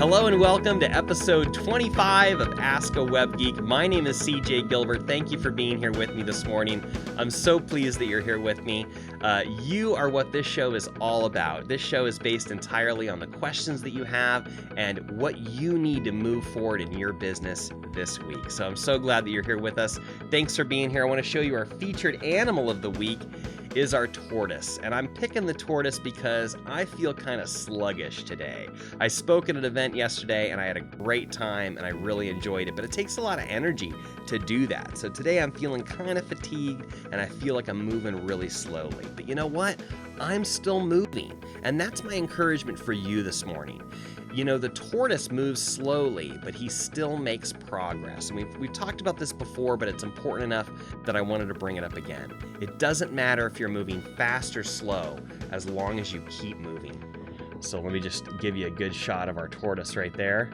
Hello and welcome to episode 25 of Ask A Web Geek. My name is CJ Gilbert. Thank you for being here with me this morning. I'm so pleased that you're here with me. You are what this show is all about. This show is based entirely on the questions that you have and what you need to move forward in your business this week. So I'm so glad that you're here with us. Thanks for being here. I want to show you our featured animal of the week is our tortoise. And I'm picking the tortoise because I feel kind of sluggish today. I spoke at an event yesterday and I had a great time and I really enjoyed it, but it takes a lot of energy to do that. So today I'm feeling kind of fatigued and I feel like I'm moving really slowly. But you know what? I'm still moving. And that's my encouragement for you this morning. You know, the tortoise moves slowly, but he still makes progress. And we've talked about this before, but it's important enough that I wanted to bring it up again. It doesn't matter if you're moving fast or slow, as long as you keep moving. So let me just give you a good shot of our tortoise right there.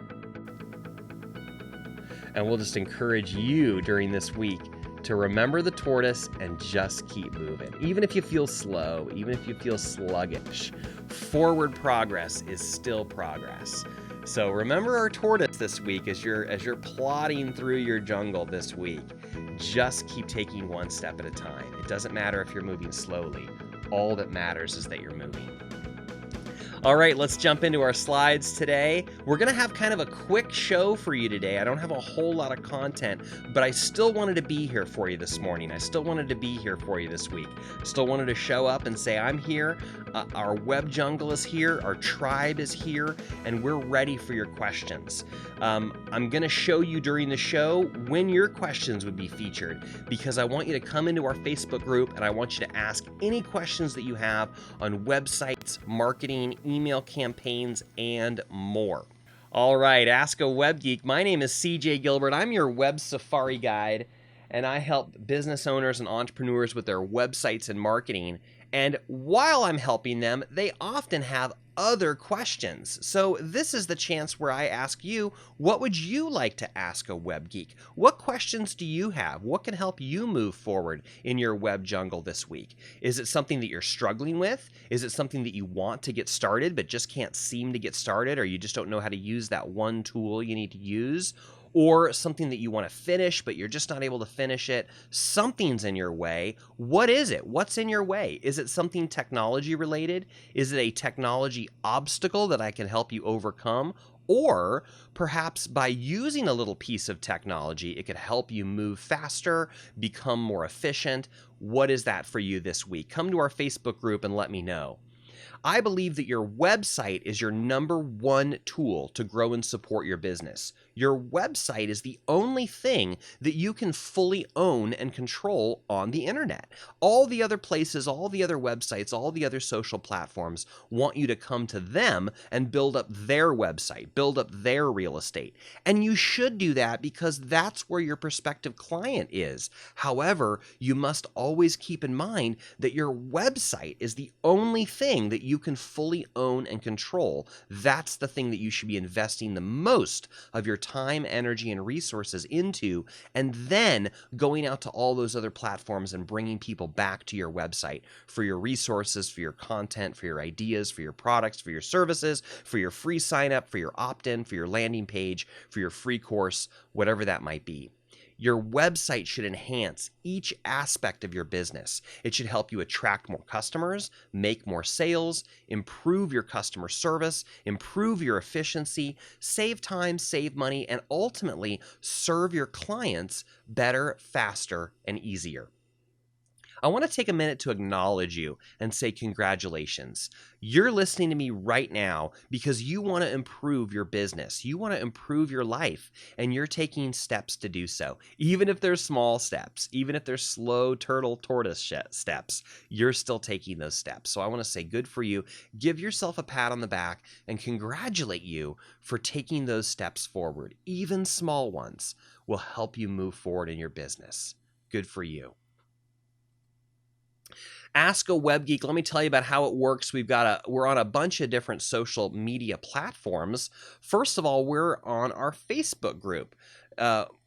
And we'll just encourage you during this week to remember the tortoise and just keep moving. Even if you feel slow, even if you feel sluggish, forward progress is still progress. So remember our tortoise this week as you're plodding through your jungle this week. Just keep taking one step at a time. It doesn't matter if you're moving slowly. All that matters is that you're moving. All right, let's jump into our slides today. We're going to have kind of a quick show for you today. I don't have a whole lot of content, but I still wanted to be here for you this morning. I still wanted to be here for you this week. Still wanted to show up and say, I'm here. Our web jungle is here. Our tribe is here, and we're ready for your questions. I'm going to show you during the show when your questions would be featured because I want you to come into our Facebook group and I want you to ask any questions that you have on websites, marketing, email campaigns, and more. All right, Ask a Web Geek. My name is CJ Gilbert. I'm your web safari guide, and I help business owners and entrepreneurs with their websites and marketing. And while I'm helping them, they often have other questions. So this is the chance where I ask you, what would you like to ask a web geek? What questions do you have? What can help you move forward in your web jungle this week? Is it something that you're struggling with? Is it something that you want to get started but just can't seem to get started, or you just don't know how to use that one tool you need to use? Or something that you want to finish, but you're just not able to finish it. Something's in your way. What is it? What's in your way? Is it something technology related? Is it a technology obstacle that I can help you overcome? Or perhaps by using a little piece of technology, it could help you move faster, become more efficient. What is that for you this week? Come to our Facebook group and let me know. I believe that your website is your number one tool to grow and support your business. Your website is the only thing that you can fully own and control on the internet. All the other places, all the other websites, all the other social platforms want you to come to them and build up their website, build up their real estate. And you should do that because that's where your prospective client is. However, you must always keep in mind that your website is the only thing that you can fully own and control. That's the thing that you should be investing the most of your time, energy, and resources into, and then going out to all those other platforms and bringing people back to your website for your resources, for your content, for your ideas, for your products, for your services, for your free sign up, for your opt-in, for your landing page, for your free course, whatever that might be. Your website should enhance each aspect of your business. It should help you attract more customers, make more sales, improve your customer service, improve your efficiency, save time, save money, and ultimately serve your clients better, faster, and easier. I want to take a minute to acknowledge you and say congratulations. You're listening to me right now because you want to improve your business. You want to improve your life, and you're taking steps to do so. Even if they're small steps, even if they're slow tortoise steps, you're still taking those steps. So I want to say good for you. Give yourself a pat on the back and congratulate you for taking those steps forward. Even small ones will help you move forward in your business. Good for you. Ask a Web Geek. Let me tell you about how it works. We're on a bunch of different social media platforms. First of all, we're on our Facebook group.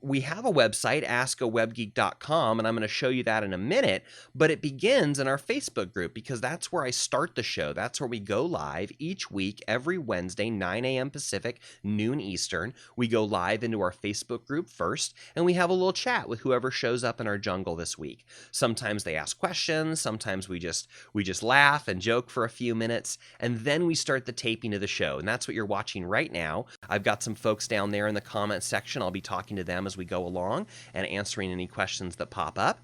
we have a website, AskAWebGeek.com, and I'm going to show you that in a minute, but it begins in our Facebook group because that's where I start the show. That's where we go live each week, every Wednesday, 9 a.m. Pacific, noon Eastern. We go live into our Facebook group first, and we have a little chat with whoever shows up in our jungle this week. Sometimes they ask questions, sometimes we just laugh and joke for a few minutes, and then we start the taping of the show, and that's what you're watching right now. I've got some folks down there in the comment section. I'll be talking to them as we go along and answering any questions that pop up.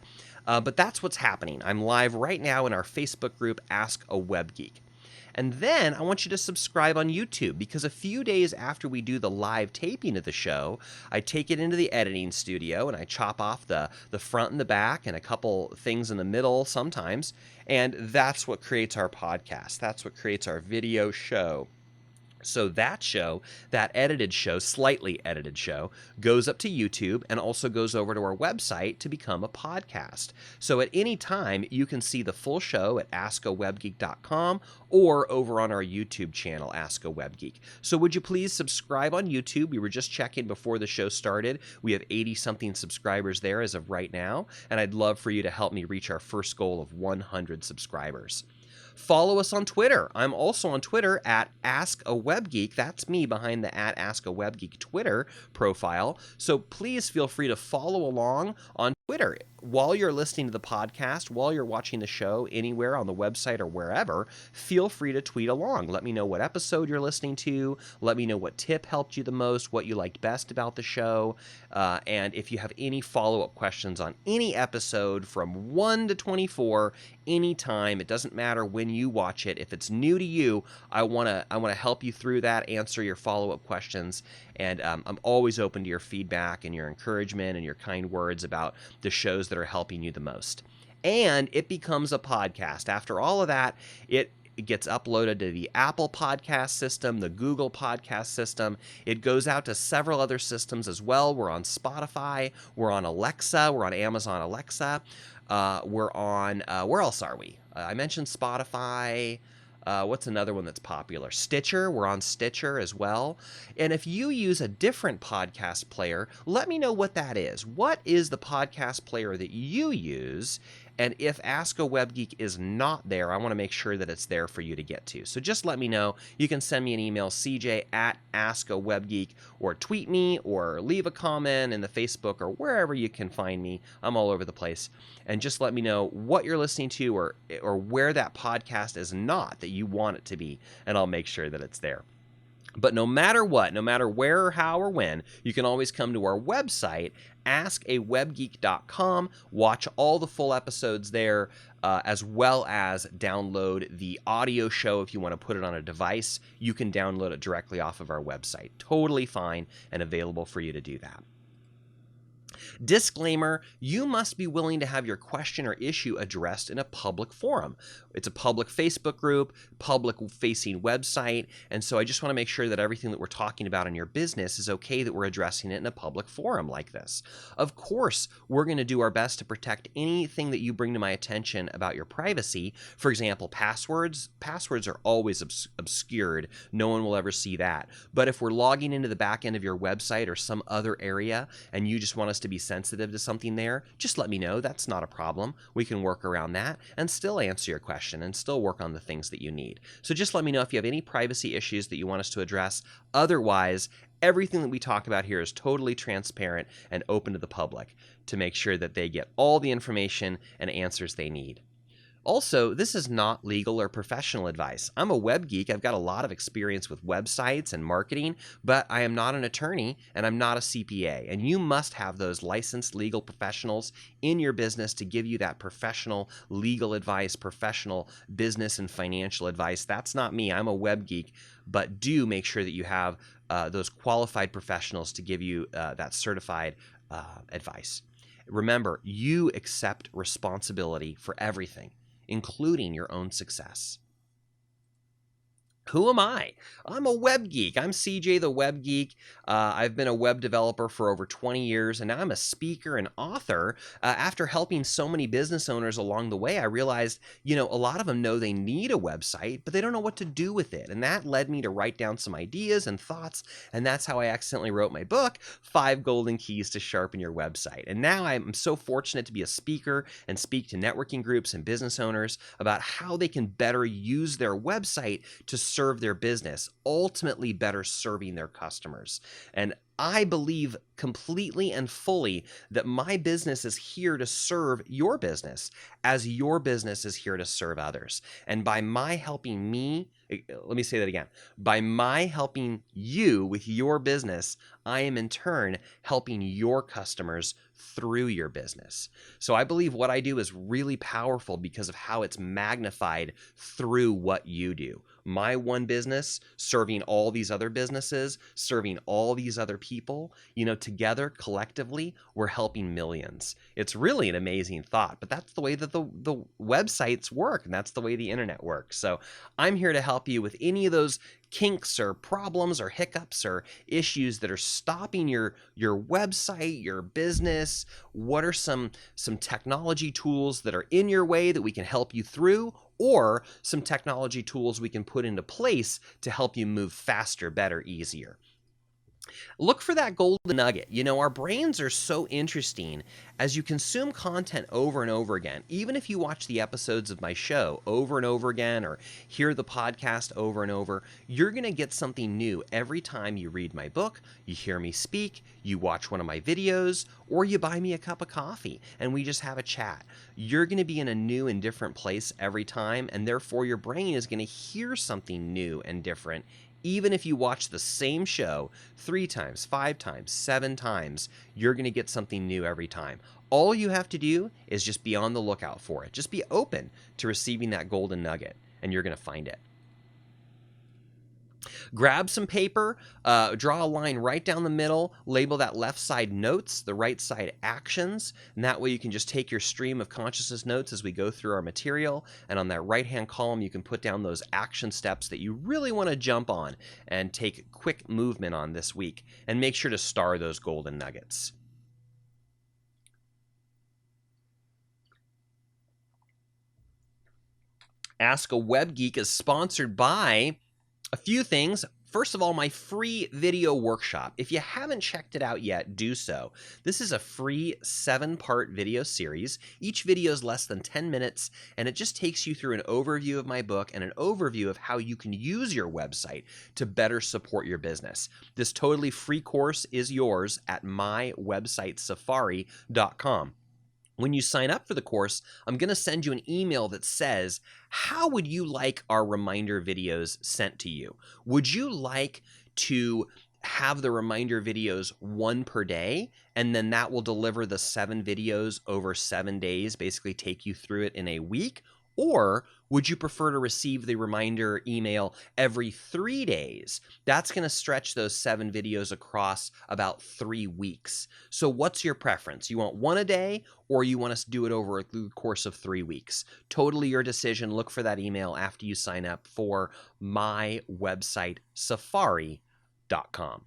But that's what's happening. I'm live right now in our Facebook group, Ask a Web Geek. And then I want you to subscribe on YouTube because a few days after we do the live taping of the show, I take it into the editing studio and I chop off the front and the back and a couple things in the middle sometimes. And that's what creates our podcast. That's what creates our video show. So that show, that edited show, slightly edited show, goes up to YouTube and also goes over to our website to become a podcast. So at any time, you can see the full show at AskAWebGeek.com or over on our YouTube channel, Ask a Web Geek. So would you please subscribe on YouTube? We were just checking before the show started. We have 80-something subscribers there as of right now, and I'd love for you to help me reach our first goal of 100 subscribers. Follow us on Twitter. I'm also on Twitter at Ask a Web Geek. That's me behind the at Ask a Web Geek Twitter profile. So please feel free to follow along on Twitter. While you're listening to the podcast, while you're watching the show anywhere on the website or wherever, feel free to tweet along. Let me know what episode you're listening to. Let me know what tip helped you the most, what you liked best about the show. And if you have any follow-up questions on any episode from 1 to 24, anytime, it doesn't matter when you watch it. If it's new to you, I want to help you through that, answer your follow-up questions. And I'm always open to your feedback and your encouragement and your kind words about the shows that are helping you the most. And it becomes a podcast. After all of that, it gets uploaded to the Apple podcast system, the Google podcast system. It goes out to several other systems as well. We're on Spotify. We're on Alexa. We're on Amazon Alexa. We're on, where else are we? I mentioned Spotify. What's another one that's popular? Stitcher. We're on Stitcher as well. And if you use a different podcast player, let me know what that is. What is the podcast player that you use? And if Ask a Web Geek is not there, I want to make sure that it's there for you to get to. So just let me know. You can send me an email, CJ at Ask a Web Geek, or tweet me, or leave a comment in the Facebook, or wherever you can find me. I'm all over the place. And just let me know what you're listening to, or where that podcast is not that you want it to be, and I'll make sure that it's there. But no matter what, no matter where or how or when, you can always come to our website, AskAWebGeek.com, watch all the full episodes there, as well as download the audio show. If you want to put it on a device, you can download it directly off of our website. Totally fine and available for you to do that. Disclaimer, you must be willing to have your question or issue addressed in a public forum. It's a public Facebook group, public-facing website, and so I just want to make sure that everything that we're talking about in your business is okay that we're addressing it in a public forum like this. Of course, we're going to do our best to protect anything that you bring to my attention about your privacy. For example, passwords. Passwords are always obscured. No one will ever see that. But if we're logging into the back end of your website or some other area and you just want us to be sensitive to something there, just let me know. That's not a problem. We can work around that and still answer your question and still work on the things that you need. So just let me know if you have any privacy issues that you want us to address. Otherwise, everything that we talk about here is totally transparent and open to the public to make sure that they get all the information and answers they need. Also, this is not legal or professional advice. I'm a web geek. I've got a lot of experience with websites and marketing, but I am not an attorney and I'm not a CPA. And you must have those licensed legal professionals in your business to give you that professional legal advice, professional business and financial advice. That's not me. I'm a web geek, but do make sure that you have those qualified professionals to give you that certified advice. Remember, you accept responsibility for everything, including your own success. Who am I? I'm a web geek. I'm CJ the Web Geek. I've been a web developer for over 20 years, and now I'm a speaker and author. After helping so many business owners along the way, I realized, a lot of them know they need a website, but they don't know what to do with it. And that led me to write down some ideas and thoughts, and that's how I accidentally wrote my book, 5 Golden Keys to Sharpen Your Website. And now I'm so fortunate to be a speaker and speak to networking groups and business owners about how they can better use their website to serve their business, ultimately better serving their customers. And I believe completely and fully that my business is here to serve your business as your business is here to serve others. And by my helping me, let me say that again, by my helping you with your business, I am in turn helping your customers through your business. So I believe what I do is really powerful because of how it's magnified through what you do. My one business serving all these other businesses, serving all these other people, together collectively, we're helping millions. It's really an amazing thought, but that's the way that the websites work, and that's the way the internet works. So I'm here to help you with any of those kinks or problems or hiccups or issues that are stopping your website, your business. What are some technology tools that are in your way that we can help you through, or some technology tools we can put into place to help you move faster, better, easier? Look for that golden nugget. Our brains are so interesting. As you consume content over and over again, even if you watch the episodes of my show over and over again or hear the podcast over and over, you're going to get something new every time you read my book, you hear me speak, you watch one of my videos, or you buy me a cup of coffee and we just have a chat. You're going to be in a new and different place every time, and therefore your brain is going to hear something new and different. Even if you watch the same show 3 times, 5 times, 7 times, you're going to get something new every time. All you have to do is just be on the lookout for it. Just be open to receiving that golden nugget, and you're going to find it. Grab some paper, draw a line right down the middle, label that left side notes, the right side actions, and that way you can just take your stream of consciousness notes as we go through our material, and on that right-hand column you can put down those action steps that you really want to jump on and take quick movement on this week, and make sure to star those golden nuggets. Ask a Web Geek is sponsored by a few things. First of all, my free video workshop. If you haven't checked it out yet, do so. This is a free 7-part video series. Each video is less than 10 minutes, and it just takes you through an overview of my book and an overview of how you can use your website to better support your business. This totally free course is yours at mywebsitesafari.com. When you sign up for the course, I'm going to send you an email that says, how would you like our reminder videos sent to you? Would you like to have the reminder videos 1 per day, and then that will deliver the 7 videos over 7 days, basically take you through it in a week? Or would you prefer to receive the reminder email every 3 days? That's going to stretch those 7 videos across about 3 weeks. So what's your preference? You want 1 a day, or you want us to do it over the course of 3 weeks? Totally your decision. Look for that email after you sign up for mywebsitesafari.com.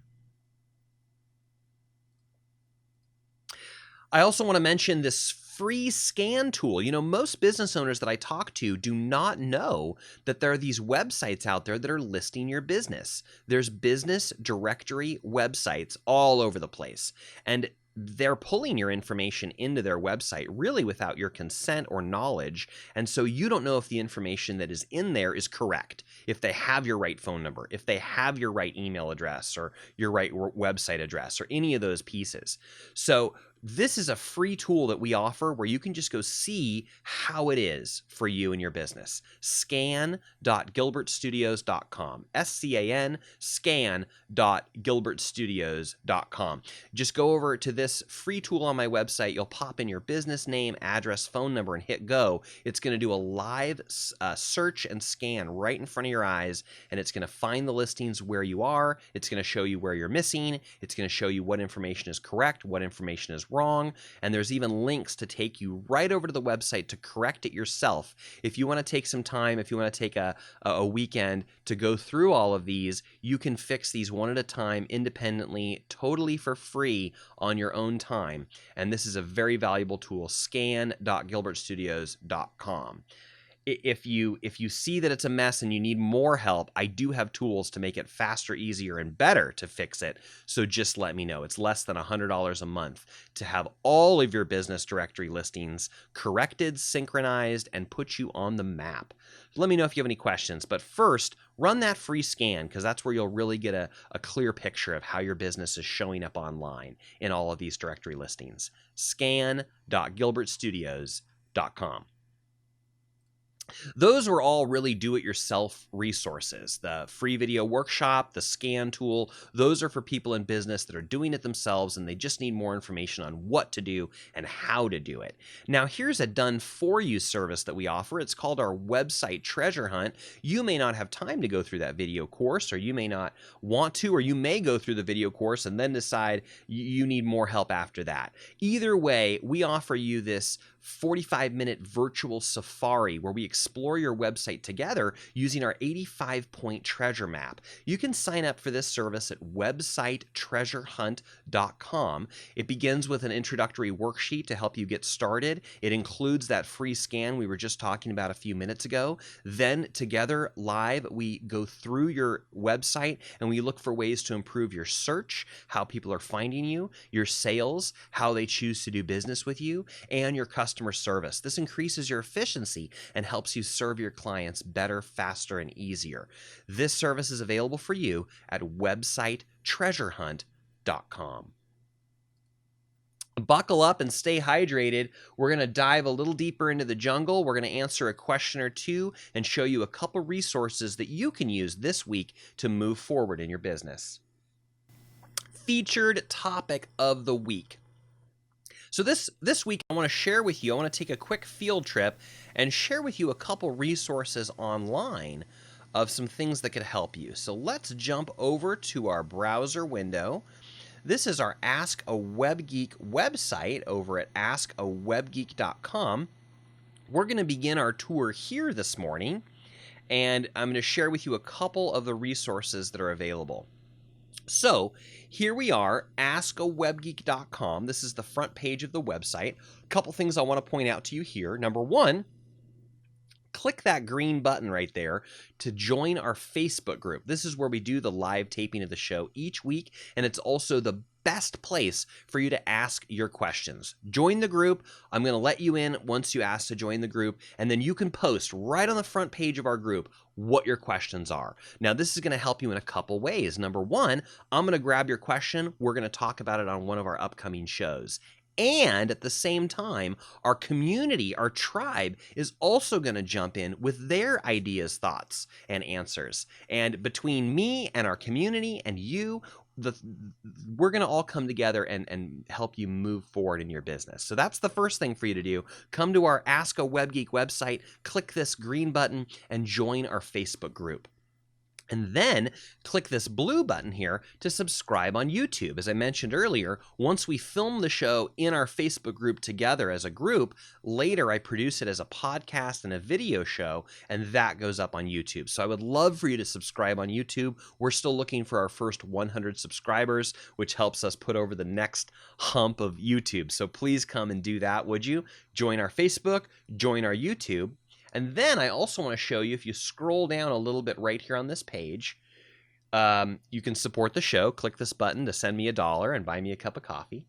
I also want to mention this free scan tool. Most business owners that I talk to do not know that there are these websites out there that are listing your business. There's business directory websites all over the place, and they're pulling your information into their website really without your consent or knowledge, and so you don't know if the information that is in there is correct, if they have your right phone number, if they have your right email address or your right website address or any of those pieces. So this is a free tool that we offer where you can just go see how it is for you and your business. Scan.gilbertstudios.com. SCAN, scan.gilbertstudios.com. Just go over to this free tool on my website. You'll pop in your business name, address, phone number, and hit go. It's going to do a live search and scan right in front of your eyes, and it's going to find the listings where you are. It's going to show you where you're missing. It's going to show you what information is correct, what information is what's wrong, and there's even links to take you right over to the website to correct it yourself. If you want to take some time, if you want to take a weekend to go through all of these, you can fix these one at a time independently, totally for free on your own time. And this is a very valuable tool, scan.gilbertstudios.com. If you see that it's a mess and you need more help, I do have tools to make it faster, easier, and better to fix it. So just let me know. It's less than $100 a month to have all of your business directory listings corrected, synchronized, and put you on the map. Let me know if you have any questions. But first, run that free scan, because that's where you'll really get a clear picture of how your business is showing up online in all of these directory listings. Scan.gilbertstudios.com. Those were all really do-it-yourself resources. The free video workshop, the scan tool, those are for people in business that are doing it themselves and they just need more information on what to do and how to do it. Now, here's a done-for-you service that we offer. It's called our website treasure hunt. You may not have time to go through that video course, or you may not want to, or you may go through the video course and then decide you need more help after that. Either way, we offer you this 45-minute virtual safari where we explore your website together using our 85-point treasure map. You can sign up for this service at websitetreasurehunt.com. It begins with an introductory worksheet to help you get started. It includes that free scan we were just talking about a few minutes ago. Then together live, we go through your website and we look for ways to improve your search, how people are finding you, your sales, how they choose to do business with you, and your customer service. This increases your efficiency and helps you serve your clients better, faster, and easier. This service is available for you at websitetreasurehunt.com. Buckle up and stay hydrated. We're going to dive a little deeper into the jungle. We're going to answer a question or two and show you a couple resources that you can use this week to move forward in your business. Featured topic of the week. So this week, I want to share with you, I want to take a quick field trip and share with you a couple resources online of some things that could help you. So let's jump over to our browser window. This is our Ask A Web Geek website over at AskAWebGeek.com. We're going to begin our tour here this morning, and I'm going to share with you a couple of the resources that are available. So here we are, AskAWebGeek.com. This is the front page of the website. A couple things I want to point out to you here. Number one, click that green button right there to join our Facebook group. This is where we do the live taping of the show each week, and it's also the best place for you to ask your questions. Join the group. I'm going to let you in once you ask to join the group, and then you can post right on the front page of our group what your questions are. Now, this is going to help you in a couple ways. Number one, I'm going to grab your question. We're going to talk about it on one of our upcoming shows. And at the same time, our community, our tribe, is also going to jump in with their ideas, thoughts, and answers. And between me and our community and you, we're going to all come together and help you move forward in your business. So that's the first thing for you to do. Come to our Ask a Web Geek website, click this green button, and join our Facebook group. And then click this blue button here to subscribe on YouTube. As I mentioned earlier, once we film the show in our Facebook group together as a group, later I produce it as a podcast and a video show, and that goes up on YouTube. So I would love for you to subscribe on YouTube. We're still looking for our first 100 subscribers, which helps us put over the next hump of YouTube. So please come and do that, would you? Join our Facebook, join our YouTube. And then I also want to show you, if you scroll down a little bit right here on this page, you can support the show. Click this button to send me $1 and buy me a cup of coffee.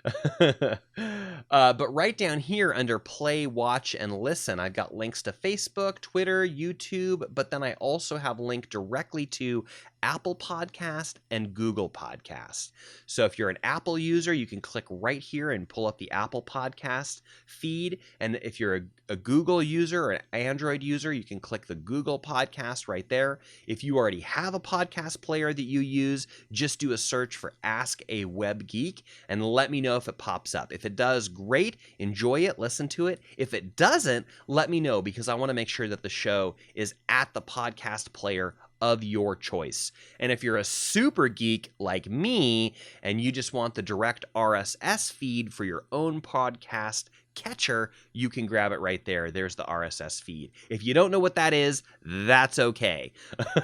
But right down here under play, watch, and listen, I've got links to Facebook, Twitter, YouTube, but then I also have linked directly to Apple Podcast and Google Podcast. So if you're an Apple user, you can click right here and pull up the Apple Podcast feed. And if you're a Google user or an Android user, you can click the Google Podcast right there. If you already have a podcast player that you use, just do a search for Ask a Web Geek and let me know if it pops up. If it does, great. Enjoy it. Listen to it. If it doesn't, let me know, because I want to make sure that the show is at the podcast player of your choice. And if you're a super geek like me and you just want the direct RSS feed for your own podcast catcher, you can grab it right there. There's the RSS feed. If you don't know what that is, that's okay.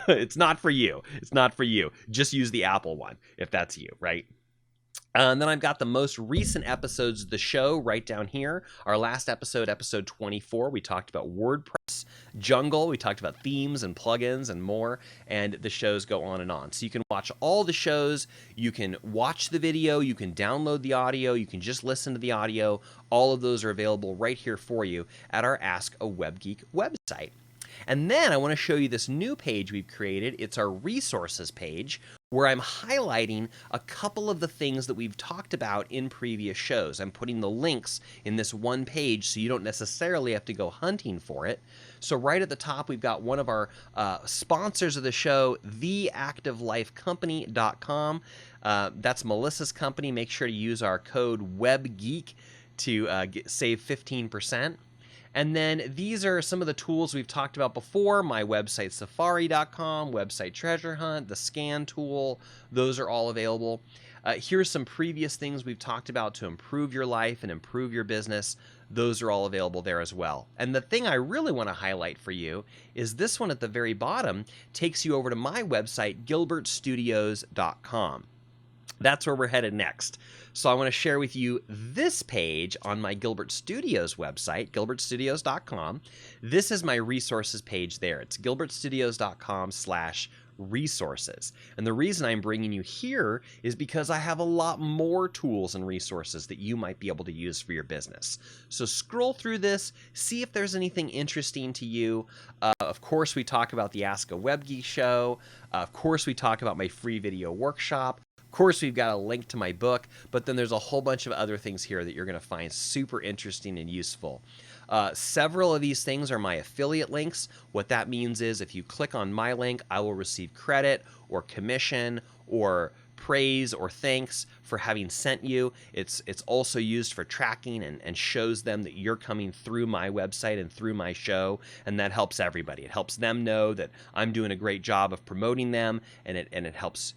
It's not for you. It's not for you. Just use the Apple one if that's you, right? And then I've got the most recent episodes of the show right down here. Our last episode, episode 24, we talked about WordPress jungle. We talked about themes and plugins and more, and the shows go on and on. So you can watch all the shows. You can watch the video. You can download the audio. You can just listen to the audio. All of those are available right here for you at our Ask a Web Geek website. And then I want to show you this new page we've created. It's our resources page, where I'm highlighting a couple of the things that we've talked about in previous shows. I'm putting the links in this one page so you don't necessarily have to go hunting for it. So right at the top, we've got one of our sponsors of the show, theactivelifecompany.com. That's Melissa's company. Make sure to use our code WebGeek to save 15%. And then these are some of the tools we've talked about before. My website, safari.com, website treasure hunt, the scan tool. Those are all available. Here's some previous things we've talked about to improve your life and improve your business. Those are all available there as well. And the thing I really want to highlight for you is this one at the very bottom takes you over to my website, gilbertstudios.com. That's where we're headed next. So I want to share with you this page on my Gilbert Studios website, gilbertstudios.com. This is my resources page there. It's gilbertstudios.com/resources. And the reason I'm bringing you here is because I have a lot more tools and resources that you might be able to use for your business. So scroll through this, see if there's anything interesting to you. Of course, we talk about the Ask a Web Geek show. Of course, we talk about my free video workshop. Of course, we've got a link to my book, but then there's a whole bunch of other things here that you're going to find super interesting and useful. Several of these things are my affiliate links. What that means is if you click on my link, I will receive credit or commission or praise or thanks for having sent you. It's also used for tracking and shows them that you're coming through my website and through my show, and that helps everybody. It helps them know that I'm doing a great job of promoting them, and it helps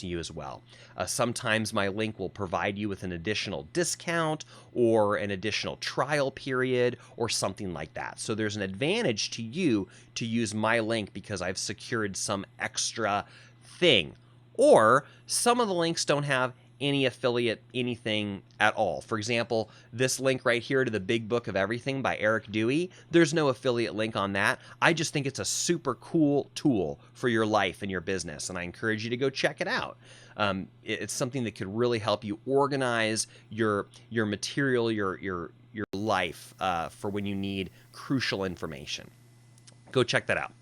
you as well. Sometimes my link will provide you with an additional discount or an additional trial period or something like that. So there's an advantage to you to use my link because I've secured some extra thing. Or some of the links don't have any affiliate anything at all. For example, this link right here to the Big Book of Everything by Eric Dewey, there's no affiliate link on that. I just think it's a super cool tool for your life and your business, and I encourage you to go check it out. It's something that could really help you organize your material, your life for when you need crucial information. Go check that out.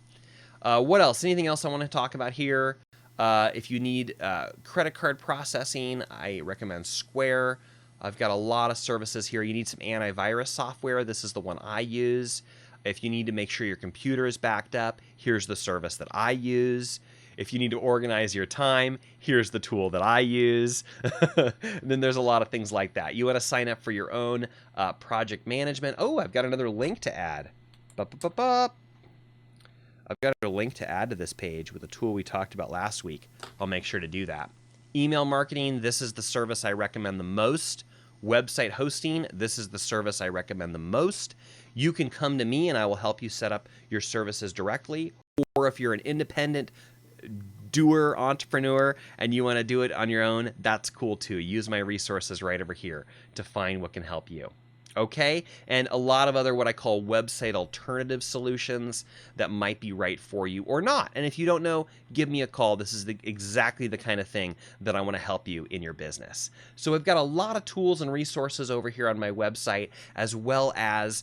What else? Anything else I want to talk about here? If you need credit card processing, I recommend Square. I've got a lot of services here. You need some antivirus software. This is the one I use. If you need to make sure your computer is backed up, here's the service that I use. If you need to organize your time, here's the tool that I use. And then there's a lot of things like that. You want to sign up for your own project management. Oh, I've got another link to add. I've got a link to add to this page with a tool we talked about last week. I'll make sure to do that. Email marketing, this is the service I recommend the most. Website hosting, this is the service I recommend the most. You can come to me and I will help you set up your services directly. Or if you're an independent doer, entrepreneur, and you want to do it on your own, that's cool too. Use my resources right over here to find what can help you. Okay, and a lot of other what I call website alternative solutions that might be right for you or not. And if you don't know, give me a call. This is exactly the kind of thing that I want to help you in your business. So I've got a lot of tools and resources over here on my website, as well as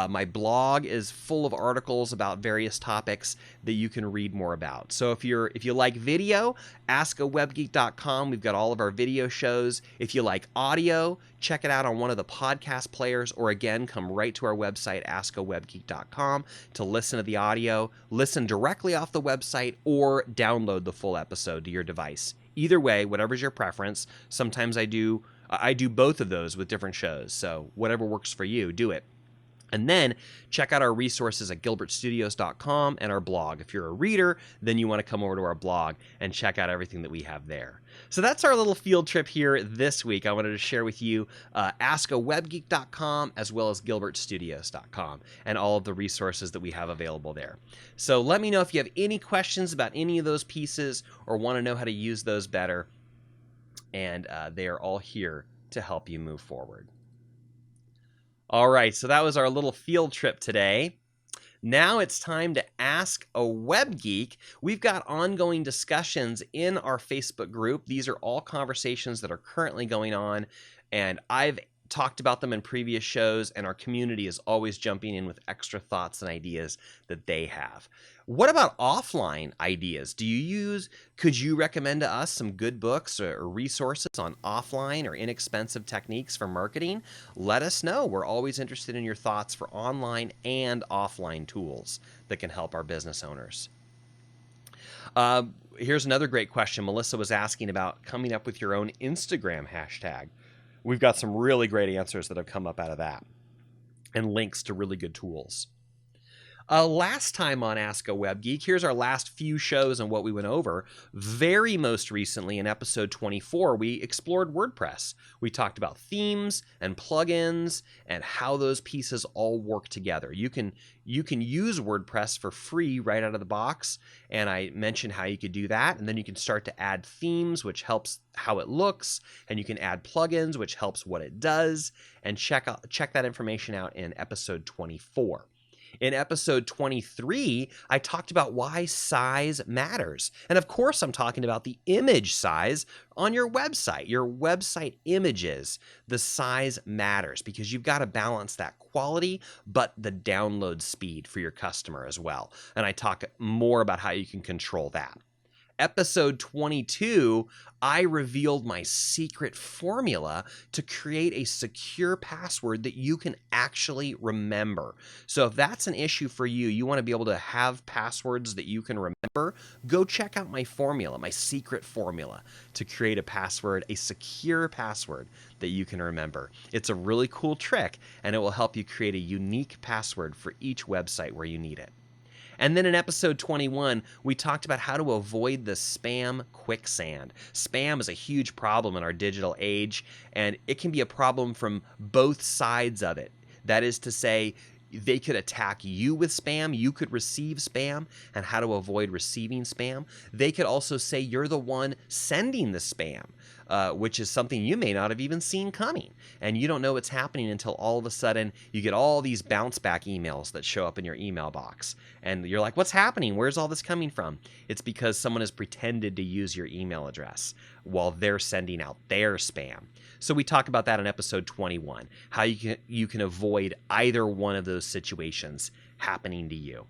my blog is full of articles about various topics that you can read more about. So if you like video, AskAWebGeek.com. We've got all of our video shows. If you like audio, check it out on one of the podcast players, or again, come right to our website, AskAWebGeek.com, to listen to the audio. Listen directly off the website or download the full episode to your device. Either way, whatever's your preference. Sometimes I do both of those with different shows. So whatever works for you, do it. And then check out our resources at gilbertstudios.com and our blog. If you're a reader, then you want to come over to our blog and check out everything that we have there. So that's our little field trip here this week. I wanted to share with you AskAWebGeek.com as well as gilbertstudios.com and all of the resources that we have available there. So let me know if you have any questions about any of those pieces or want to know how to use those better. And they are all here to help you move forward. All right, so that was our little field trip today. Now it's time to Ask a Web Geek. We've got ongoing discussions in our Facebook group. These are all conversations that are currently going on, and I've talked about them in previous shows, and our community is always jumping in with extra thoughts and ideas that they have. What about offline ideas? Could you recommend to us some good books or resources on offline or inexpensive techniques for marketing? Let us know. We're always interested in your thoughts for online and offline tools that can help our business owners. Here's another great question. Melissa was asking about coming up with your own Instagram hashtag. We've got some really great answers that have come up out of that and links to really good tools. Last time on Ask a Web Geek, here's our last few shows and what we went over. Very most recently in episode 24, we explored WordPress. We talked about themes and plugins and how those pieces all work together. You can use WordPress for free right out of the box, and I mentioned how you could do that, and then you can start to add themes, which helps how it looks, and you can add plugins, which helps what it does, and check that information out in episode 24. In episode 23, I talked about why size matters. And of course, I'm talking about the image size on your website. Your website images, the size matters because you've got to balance that quality, but the download speed for your customer as well. And I talk more about how you can control that. Episode 22, I revealed my secret formula to create a secure password that you can actually remember. So if that's an issue for you, you want to be able to have passwords that you can remember, go check out my formula, my secret formula to create a password, a secure password that you can remember. It's a really cool trick, and it will help you create a unique password for each website where you need it. And then in episode 21, we talked about how to avoid the spam quicksand. Spam is a huge problem in our digital age, and it can be a problem from both sides of it. That is to say, they could attack you with spam, you could receive spam, and how to avoid receiving spam. They could also say you're the one sending the spam, which is something you may not have even seen coming. And you don't know what's happening until all of a sudden you get all these bounce back emails that show up in your email box. And you're like, what's happening? Where's all this coming from? It's because someone has pretended to use your email address while they're sending out their spam. So we talk about that in episode 21, how you can avoid either one of those situations happening to you.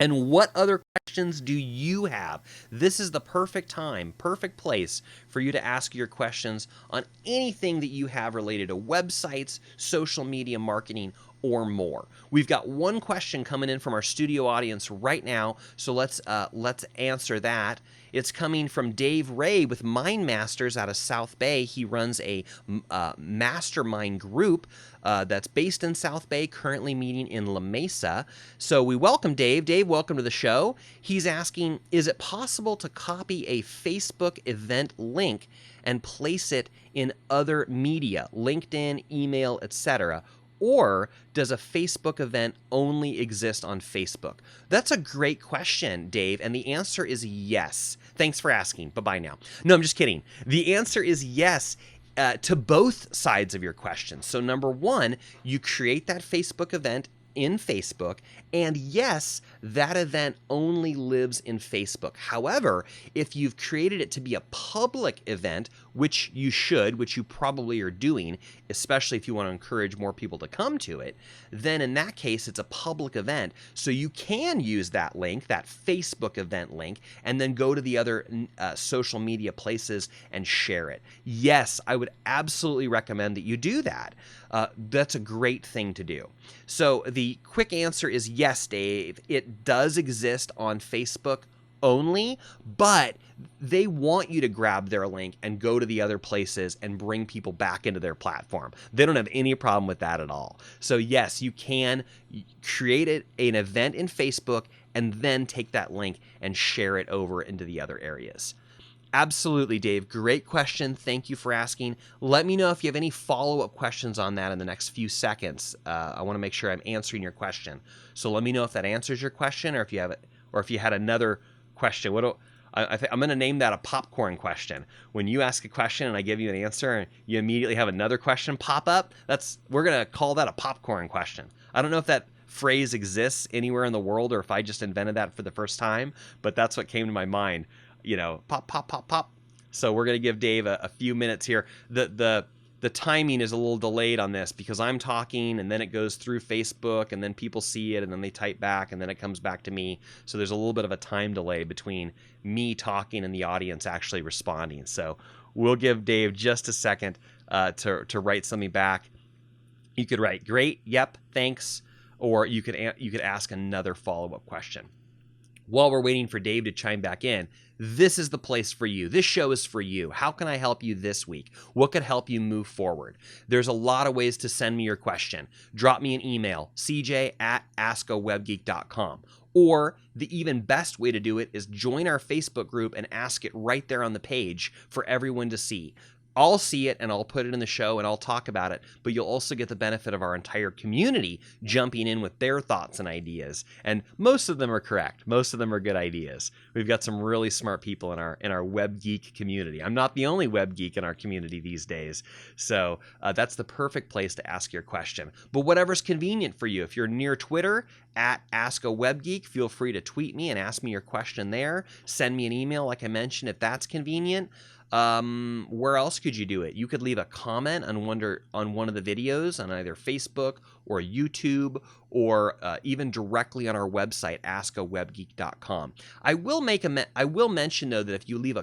And what other questions do you have? This is the perfect time, perfect place for you to ask your questions on anything that you have related to websites, social media marketing, or more. We've got one question coming in from our studio audience right now, so let's answer that. It's coming from Dave Ray with Mind Masters out of South Bay. He runs a mastermind group that's based in South Bay, currently meeting in La Mesa. So we welcome Dave. Dave, welcome to the show. He's asking, is it possible to copy a Facebook event link and place it in other media, LinkedIn, email, etc.? Or does a Facebook event only exist on Facebook? That's a great question, Dave, and the answer is yes. Thanks for asking. Bye-bye now. No, I'm just kidding. The answer is yes to both sides of your question. So number one, you create that Facebook event in Facebook, and yes, that event only lives in Facebook. However, if you've created it to be a public event, which you should, which you probably are doing, especially if you want to encourage more people to come to it, then in that case, it's a public event. So you can use that link, that Facebook event link, and then go to the other social media places and share it. Yes, I would absolutely recommend that you do that. That's a great thing to do. So the quick answer is yes, Dave. It does exist on Facebook only, but they want you to grab their link and go to the other places and bring people back into their platform. They don't have any problem with that at all. So yes, you can create an event in Facebook and then take that link and share it over into the other areas. Absolutely, Dave. Great question. Thank you for asking. Let me know if you have any follow-up questions on that in the next few seconds. I want to make sure I'm answering your question. So let me know if that answers your question, or if you have it, or if you had another question. I'm going to name that a popcorn question. When you ask a question and I give you an answer, and you immediately have another question pop up, we're going to call that a popcorn question. I don't know if that phrase exists anywhere in the world or if I just invented that for the first time, but that's what came to my mind. Pop, pop, pop, pop. So we're going to give Dave a few minutes here. The timing is a little delayed on this because I'm talking and then it goes through Facebook and then people see it and then they type back and then it comes back to me. So there's a little bit of a time delay between me talking and the audience actually responding. So we'll give Dave just a second to write something back. You could write, great, yep, thanks, or you could ask another follow-up question. While we're waiting for Dave to chime back in, this is the place for you. This show is for you. How can I help you this week? What could help you move forward? There's a lot of ways to send me your question. Drop me an email, cj@askawebgeek.com. Or the even best way to do it is join our Facebook group and ask it right there on the page for everyone to see. I'll see it and I'll put it in the show and I'll talk about it, but you'll also get the benefit of our entire community jumping in with their thoughts and ideas. And most of them are correct. Most of them are good ideas. We've got some really smart people in our Web Geek community. I'm not the only Web Geek in our community these days. So that's the perfect place to ask your question. But whatever's convenient for you. If you're near Twitter, @Ask A Web Geek, feel free to tweet me and ask me your question there. Send me an email, like I mentioned, if that's convenient. Where else could you do it? You could leave a comment on one of the videos on either Facebook or YouTube, or even directly on our website, AskAWebGeek.com. I will mention though that if you leave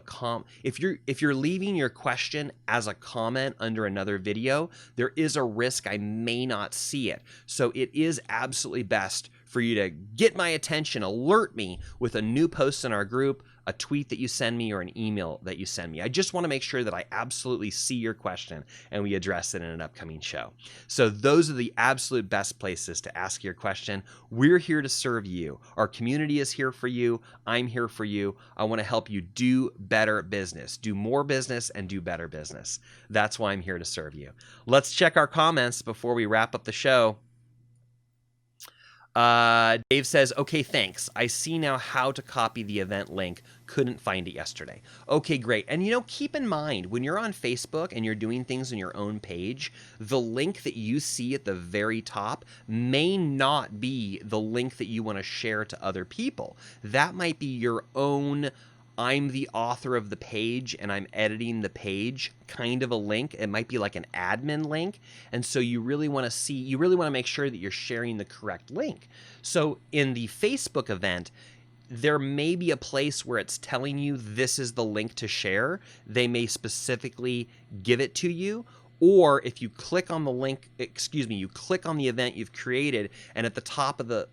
if you're leaving your question as a comment under another video, there is a risk I may not see it. So it is absolutely best for you to get my attention, alert me with a new post in our group, a tweet that you send me, or an email that you send me. I just want to make sure that I absolutely see your question and we address it in an upcoming show. So those are the absolute best places to ask your question. We're here to serve you. Our community is here for you. I'm here for you. I want to help you do better business, do more business, and do better business. That's why I'm here to serve you. Let's check our comments before we wrap up the show. Dave says, okay, thanks. I see now how to copy the event link. Couldn't find it yesterday. Okay, great. And keep in mind, when you're on Facebook and you're doing things on your own page, the link that you see at the very top may not be the link that you want to share to other people. That might be your own I'm the author of the page and I'm editing the page kind of a link. It might be like an admin link. And so you really want to make sure that you're sharing the correct link. So in the Facebook event, there may be a place where it's telling you this is the link to share. They may specifically give it to you. Or if you click on the link, you click on the event you've created, and at the top of the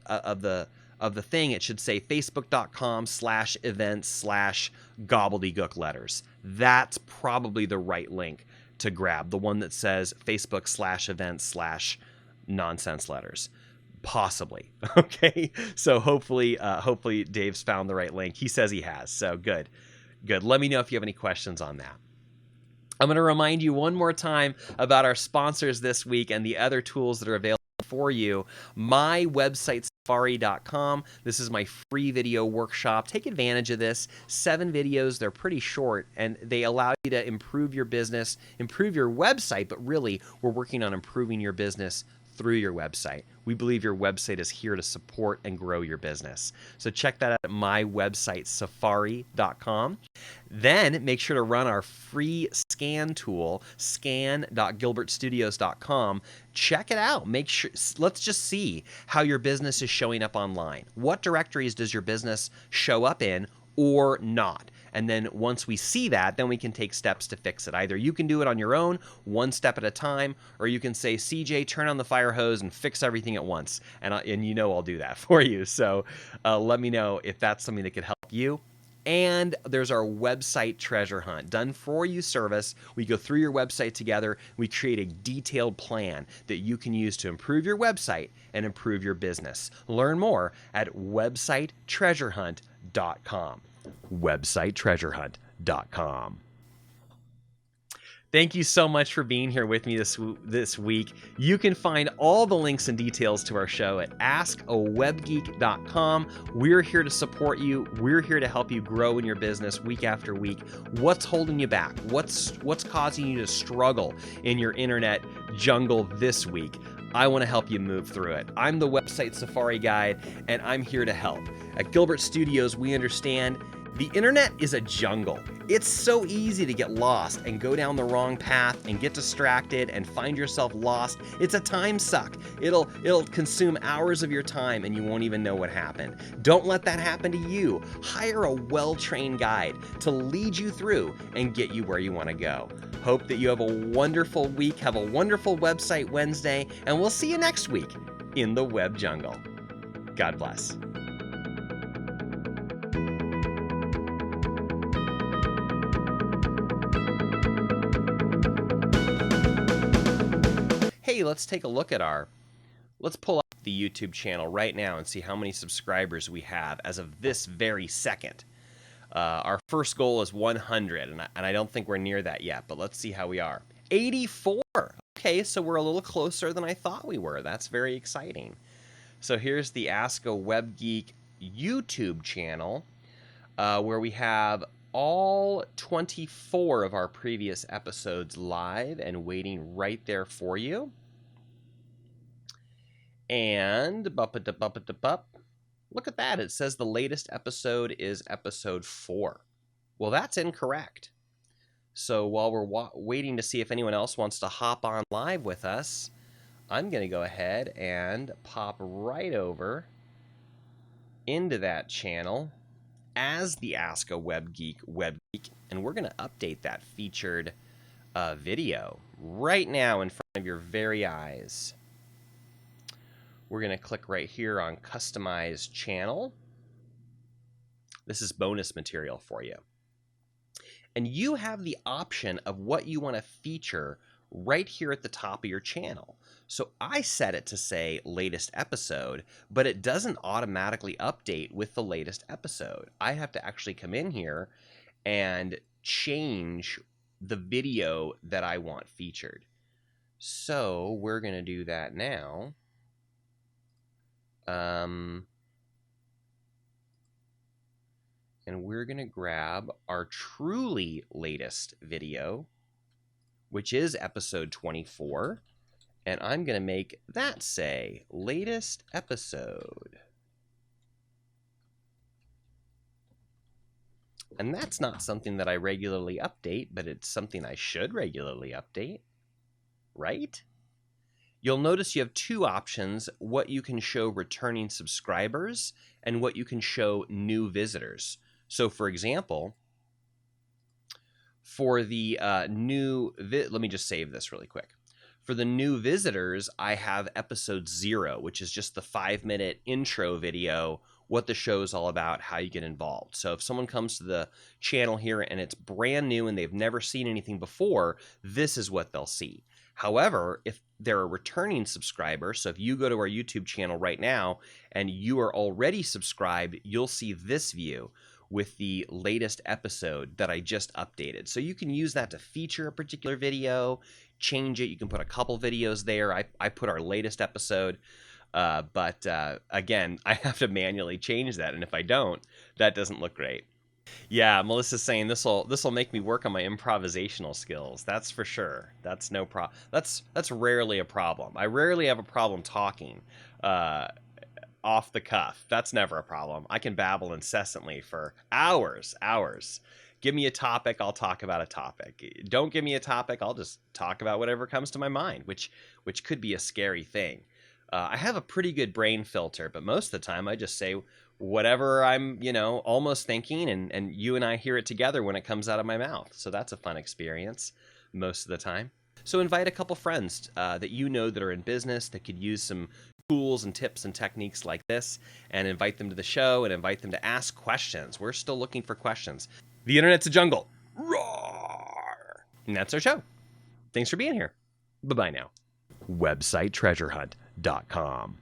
thing, it should say facebook.com/events/gobbledygook letters. That's probably the right link to grab, the one that says facebook/events/nonsense letters. Possibly. Okay. So hopefully Dave's found the right link. He says he has. So good. Let me know if you have any questions on that. I'm going to remind you one more time about our sponsors this week and the other tools that are available for you. My website, Safari.com. This is my free video workshop. Take advantage of this. 7 videos. They're pretty short, and they allow you to improve your business, improve your website, but really, we're working on improving your business through your website. We believe your website is here to support and grow your business. So check that out at my website, Safari.com. Then make sure to run our free scan tool, scan.gilbertstudios.com. Check it out. Let's just see how your business is showing up online. What directories does your business show up in or not? And then once we see that, then we can take steps to fix it. Either you can do it on your own, one step at a time, or you can say, CJ, turn on the fire hose and fix everything at once. And I'll do that for you. So let me know if that's something that could help you. And there's our website treasure hunt, done for you service. We go through your website together. We create a detailed plan that you can use to improve your website and improve your business. Learn more at websitetreasurehunt.com. websitetreasurehunt.com. Thank you so much for being here with me this week. You can find all the links and details to our show at AskAWebGeek.com. We're here to support you. We're here to help you grow in your business week after week. What's holding you back? What's causing you to struggle in your internet jungle this week? I want to help you move through it. I'm the Website Safari Guide, and I'm here to help. At Gilbert Studios, we understand the internet is a jungle. It's so easy to get lost and go down the wrong path and get distracted and find yourself lost. It's a time suck. It'll consume hours of your time and you won't even know what happened. Don't let that happen to you. Hire a well-trained guide to lead you through and get you where you want to go. Hope that you have a wonderful week. Have a wonderful Website Wednesday, and we'll see you next week in the Web Jungle. God bless. Hey, let's take a look at let's pull up the YouTube channel right now and see how many subscribers we have as of this very second. Our first goal is 100, and I don't think we're near that yet, but let's see how we are. 84! Okay, so we're a little closer than I thought we were. That's very exciting. So here's the Ask A Web Geek YouTube channel, where we have all 24 of our previous episodes live and waiting right there for you. And look at that. It says the latest episode is episode 4. Well, that's incorrect. So while we're waiting to see if anyone else wants to hop on live with us, I'm going to go ahead and pop right over into that channel as the Ask A Web Geek, and we're going to update that featured video right now in front of your very eyes. We're going to click right here on Customize Channel. This is bonus material for you. And you have the option of what you want to feature right here at the top of your channel. So I set it to say latest episode, but it doesn't automatically update with the latest episode. I have to actually come in here and change the video that I want featured. So we're going to do that now. And we're going to grab our truly latest video, which is episode 24, and I'm going to make that say latest episode. And that's not something that I regularly update, but it's something I should regularly update, right? You'll notice you have two options: what you can show returning subscribers and what you can show new visitors. So for example, for the let me just save this really quick. For the new visitors, I have episode 0, which is just the 5-minute intro video, what the show is all about, how you get involved. So if someone comes to the channel here and it's brand new and they've never seen anything before, this is what they'll see. However, if they're a returning subscriber, so if you go to our YouTube channel right now and you are already subscribed, you'll see this view with the latest episode that I just updated. So you can use that to feature a particular video, change it. You can put a couple videos there. I put our latest episode, but again, I have to manually change that, and if I don't, that doesn't look great. Yeah, Melissa's saying this'll make me work on my improvisational skills. That's for sure. That's no problem. That's rarely a problem. I rarely have a problem talking off the cuff. That's never a problem. I can babble incessantly for hours. Give me a topic, I'll talk about a topic. Don't give me a topic, I'll just talk about whatever comes to my mind, which could be a scary thing. I have a pretty good brain filter, but most of the time I just say whatever I'm, almost thinking, and you and I hear it together when it comes out of my mouth. So that's a fun experience most of the time. So invite a couple friends that you know that are in business that could use some tools and tips and techniques like this and invite them to the show and invite them to ask questions. We're still looking for questions. The internet's a jungle. Roar! And that's our show. Thanks for being here. Bye-bye now. WebsiteTreasureHunt.com